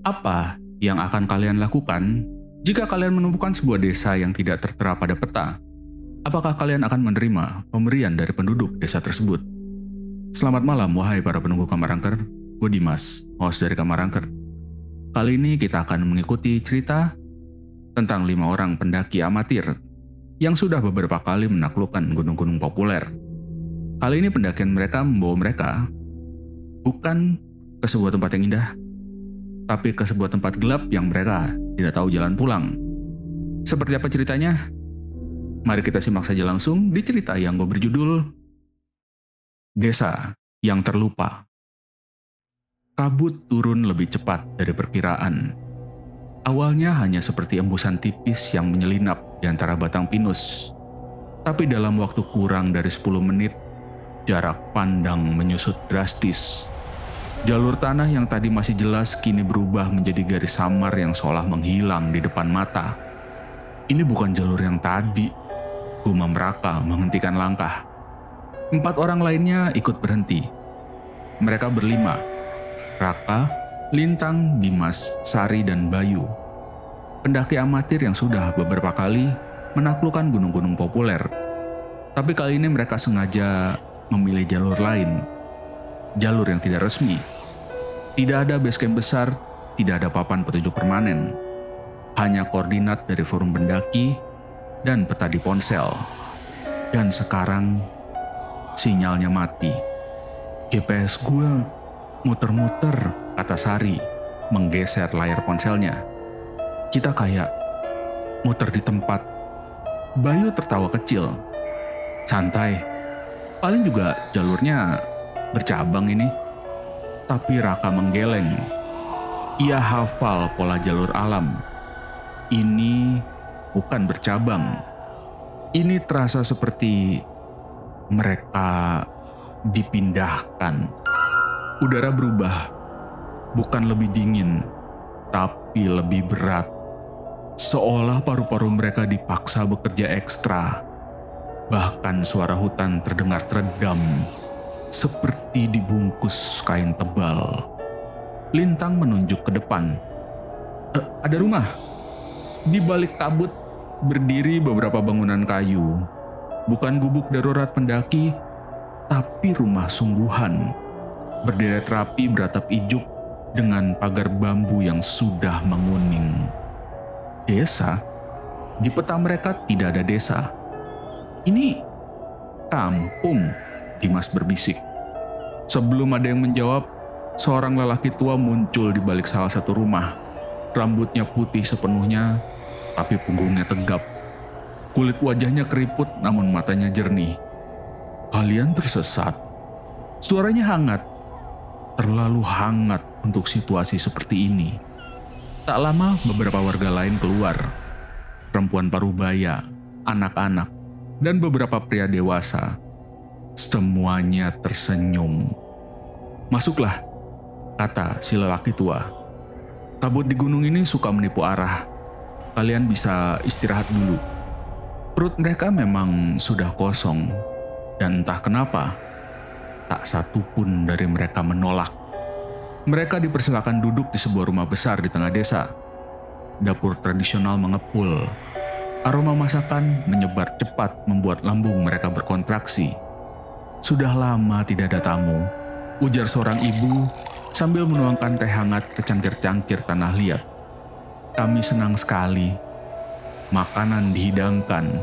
Apa yang akan kalian lakukan jika kalian menemukan sebuah desa yang tidak tertera pada peta? Apakah kalian akan menerima pemberian dari penduduk desa tersebut? Selamat malam wahai para penunggu Kamar Angker. Gue Dimas, host dari Kamar Angker. Kali ini kita akan mengikuti cerita tentang 5 orang pendaki amatir yang sudah beberapa kali menaklukkan gunung-gunung populer. Kali ini pendakian mereka membawa mereka bukan ke sebuah tempat yang indah, tapi ke sebuah tempat gelap yang mereka tidak tahu jalan pulang. Seperti apa ceritanya? Mari kita simak saja langsung di cerita yang berjudul Desa yang Terlupa. Kabut turun lebih cepat dari perkiraan. Awalnya hanya seperti embusan tipis yang menyelinap di antara batang pinus. Tapi dalam waktu kurang dari 10 menit, jarak pandang menyusut drastis. Jalur tanah yang tadi masih jelas kini berubah menjadi garis samar yang seolah menghilang di depan mata. Ini bukan jalur yang tadi, gumam Raka menghentikan langkah. 4 orang lainnya ikut berhenti. Mereka berlima, Raka, Lintang, Dimas, Sari, dan Bayu. Pendaki amatir yang sudah beberapa kali menaklukkan gunung-gunung populer. Tapi kali ini mereka sengaja memilih jalur lain. Jalur yang tidak resmi. Tidak ada base camp besar, tidak ada papan petunjuk permanen. Hanya koordinat dari forum pendaki dan peta di ponsel. Dan sekarang sinyalnya mati. GPS gue muter-muter, kata Sari, menggeser layar ponselnya. Kita kayak muter di tempat. Bayu tertawa kecil. Santai, paling juga jalurnya bercabang ini. Tapi Raka menggeleng. Ia hafal pola jalur alam. Ini bukan bercabang. Ini terasa seperti mereka dipindahkan. Udara berubah. Bukan lebih dingin, tapi lebih berat. Seolah paru-paru mereka dipaksa bekerja ekstra. Bahkan suara hutan terdengar teredam, seperti dibungkus kain tebal. Lintang menunjuk ke depan. Ada rumah. Di balik kabut berdiri beberapa bangunan kayu. Bukan gubuk darurat pendaki, tapi rumah sungguhan. Berderet rapi beratap ijuk dengan pagar bambu yang sudah menguning. Desa? Di peta mereka tidak ada desa. Ini kampung, Dimas berbisik. Sebelum ada yang menjawab, seorang lelaki tua muncul di balik salah satu rumah. Rambutnya putih sepenuhnya, tapi punggungnya tegap. Kulit wajahnya keriput namun matanya jernih. Kalian tersesat. Suaranya hangat. Terlalu hangat untuk situasi seperti ini. Tak lama beberapa warga lain keluar. Perempuan parubaya, anak-anak, dan beberapa pria dewasa. Semuanya tersenyum. Masuklah, kata si lelaki tua. Kabut di gunung ini suka menipu arah. Kalian bisa istirahat dulu. Perut mereka memang sudah kosong. Dan entah kenapa, tak satu pun dari mereka menolak. Mereka dipersilakan duduk di sebuah rumah besar di tengah desa. Dapur tradisional mengepul. Aroma masakan menyebar cepat membuat lambung mereka berkontraksi. Sudah lama tidak ada tamu, ujar seorang ibu sambil menuangkan teh hangat ke cangkir-cangkir tanah liat. Kami senang sekali. Makanan dihidangkan.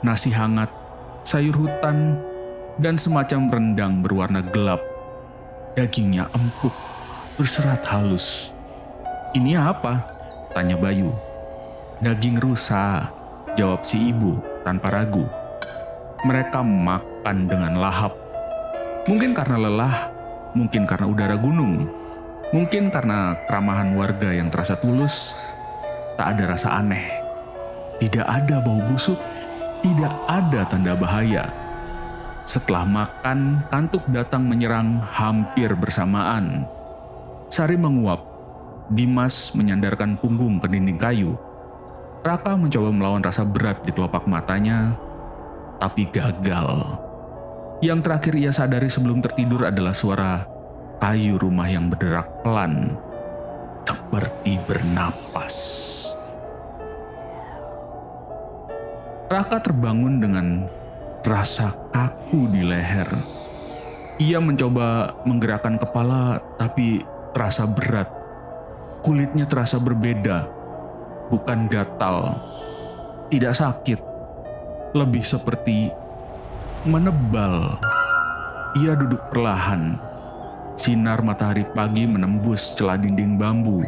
Nasi hangat, sayur hutan, dan semacam rendang berwarna gelap. Dagingnya empuk, berserat halus. Ini apa? Tanya Bayu. Daging rusa, jawab si ibu tanpa ragu. Mereka makan dengan lahap. Mungkin karena lelah, mungkin karena udara gunung, mungkin karena keramahan warga yang terasa tulus. Tak ada rasa aneh. Tidak ada bau busuk, tidak ada tanda bahaya. Setelah makan, kantuk datang menyerang hampir bersamaan. Sari menguap. Dimas menyandarkan punggung ke dinding kayu. Raka mencoba melawan rasa berat di kelopak matanya, tapi gagal. Yang terakhir ia sadari sebelum tertidur adalah suara kayu rumah yang berderak pelan. Tuk, seperti bernapas. Raka terbangun dengan rasa kaku di leher. Ia mencoba menggerakkan kepala, tapi terasa berat. Kulitnya terasa berbeda, bukan gatal, tidak sakit, lebih seperti menebal. Ia duduk perlahan. Sinar matahari pagi menembus celah dinding bambu.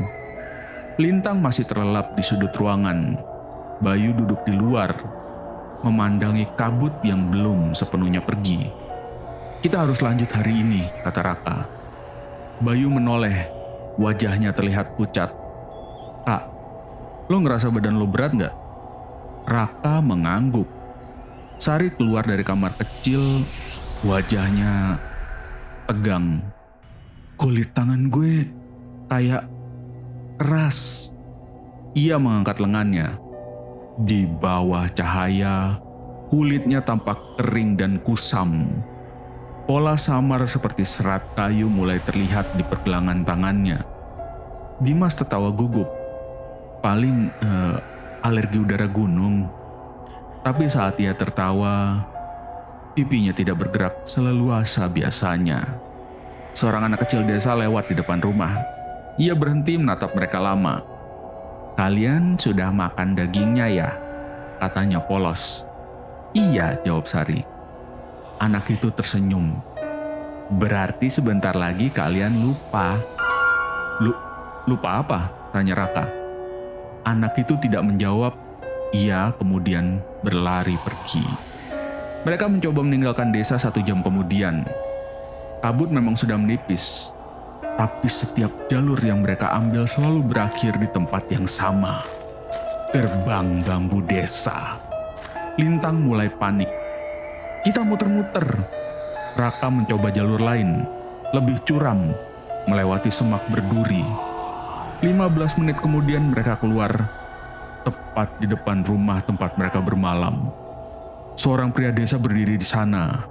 Lintang masih terlelap di sudut ruangan. Bayu duduk di luar, memandangi kabut yang belum sepenuhnya pergi. "Kita harus lanjut hari ini," kata Raka. Bayu menoleh, wajahnya terlihat pucat. "Kak, lo ngerasa badan lo berat nggak?" Raka mengangguk. Sari keluar dari kamar kecil, wajahnya tegang. "Kulit tangan gue kayak keras." Ia mengangkat lengannya. Di bawah cahaya, kulitnya tampak kering dan kusam. Pola samar seperti serat kayu mulai terlihat di pergelangan tangannya. Dimas tertawa gugup. "Paling alergi udara gunung." Tapi saat ia tertawa, pipinya tidak bergerak seleluasa biasanya. Seorang anak kecil desa lewat di depan rumah. Ia berhenti menatap mereka lama. "Kalian sudah makan dagingnya ya?" katanya polos. "Iya," jawab Sari. Anak itu tersenyum. "Berarti sebentar lagi kalian lupa." Lupa apa?" tanya Raka. Anak itu tidak menjawab. Ia kemudian berlari pergi. Mereka mencoba meninggalkan desa 1 jam kemudian. Kabut memang sudah menipis, tapi setiap jalur yang mereka ambil selalu berakhir di tempat yang sama. Gerbang bambu desa. Lintang mulai panik. "Kita muter-muter." Raka mencoba jalur lain, lebih curam, melewati semak berduri. 15 menit kemudian mereka keluar, tepat di depan rumah tempat mereka bermalam. Seorang pria desa berdiri di sana,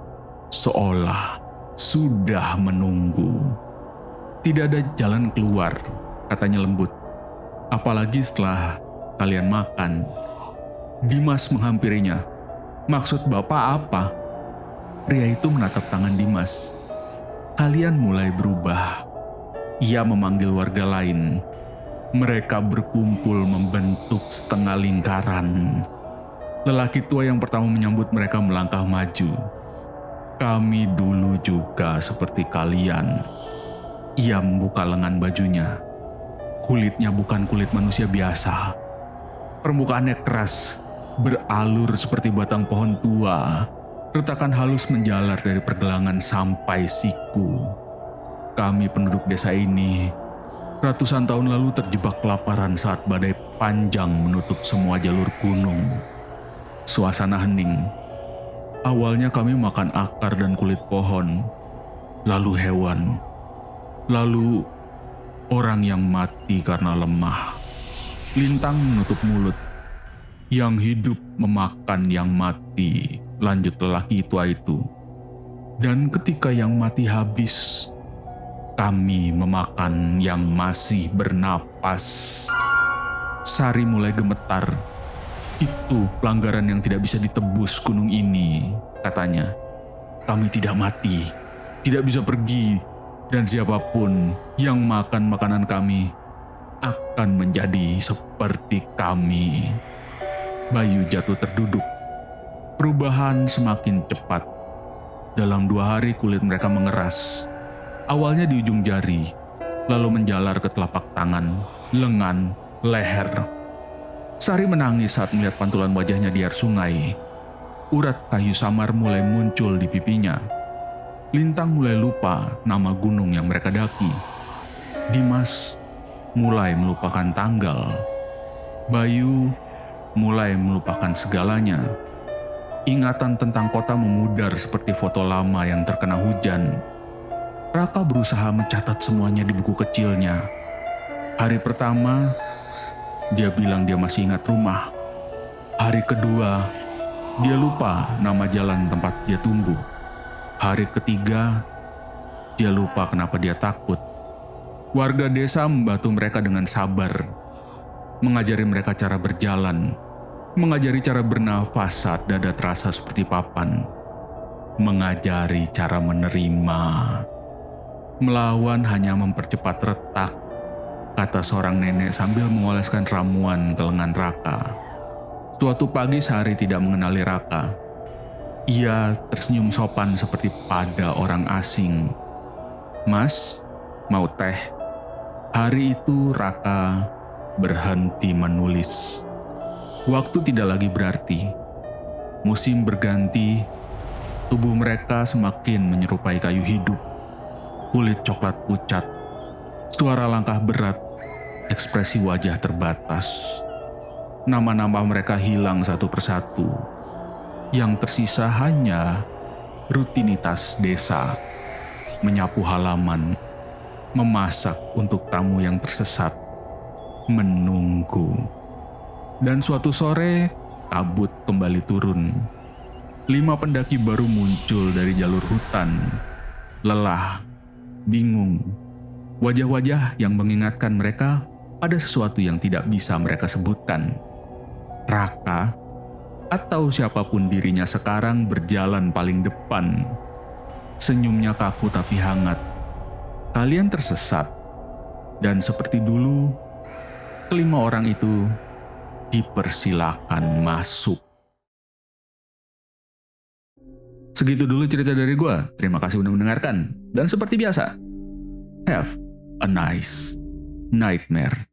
seolah sudah menunggu. "Tidak ada jalan keluar," katanya lembut. "Apalagi setelah kalian makan." Dimas menghampirinya. "Maksud Bapak apa?" Pria itu menatap tangan Dimas. "Kalian mulai berubah." Ia memanggil warga lain. Mereka berkumpul membentuk setengah lingkaran. Lelaki tua yang pertama menyambut mereka melangkah maju. "Kami dulu juga seperti kalian." Ia membuka lengan bajunya. Kulitnya bukan kulit manusia biasa. Permukaannya keras, beralur seperti batang pohon tua. Retakan halus menjalar dari pergelangan sampai siku. "Kami penduduk desa ini ratusan tahun lalu terjebak kelaparan saat badai panjang menutup semua jalur gunung." Suasana hening. "Awalnya kami makan akar dan kulit pohon, lalu hewan, lalu orang yang mati karena lemah." Lintang menutup mulut. "Yang hidup memakan yang mati," lanjut lelaki tua itu. "Dan ketika yang mati habis, kami memakan yang masih bernapas." Sari mulai gemetar. "Itu pelanggaran yang tidak bisa ditebus gunung ini," katanya. "Kami tidak mati, tidak bisa pergi, dan siapapun yang makan makanan kami akan menjadi seperti kami." Bayu jatuh terduduk. Perubahan semakin cepat. Dalam 2 hari kulit mereka mengeras. Awalnya di ujung jari, lalu menjalar ke telapak tangan, lengan, leher. Sari menangis saat melihat pantulan wajahnya di air sungai. Urat kayu samar mulai muncul di pipinya. Lintang mulai lupa nama gunung yang mereka daki. Dimas mulai melupakan tanggal. Bayu mulai melupakan segalanya. Ingatan tentang kota memudar seperti foto lama yang terkena hujan. Raka berusaha mencatat semuanya di buku kecilnya. Hari pertama, dia bilang dia masih ingat rumah. Hari kedua, dia lupa nama jalan tempat dia tumbuh. Hari ketiga, dia lupa kenapa dia takut. Warga desa membantu mereka dengan sabar, mengajari mereka cara berjalan, mengajari cara bernafas saat dada terasa seperti papan, mengajari cara menerima. Melawan hanya mempercepat retak, kata seorang nenek sambil mengoleskan ramuan ke lengan Raka. Suatu pagi Sari tidak mengenali Raka. Ia tersenyum sopan seperti pada orang asing. "Mas, mau teh?" Hari itu Raka berhenti menulis. Waktu tidak lagi berarti. Musim berganti, tubuh mereka semakin menyerupai kayu hidup. Kulit coklat pucat, suara langkah berat, ekspresi wajah terbatas. Nama-nama mereka hilang satu persatu. Yang tersisa hanya rutinitas desa, menyapu halaman, memasak untuk tamu yang tersesat, menunggu. Dan suatu sore, kabut kembali turun. 5 pendaki baru muncul dari jalur hutan. Lelah, bingung. Wajah-wajah yang mengingatkan mereka pada sesuatu yang tidak bisa mereka sebutkan. Raka, atau siapapun dirinya sekarang, berjalan paling depan. Senyumnya kaku tapi hangat. Kalian tersesat, dan seperti dulu, kelima orang itu dipersilakan masuk. Segitu dulu cerita dari gue. Terima kasih udah mendengarkan. Dan seperti biasa, have a nice nightmare.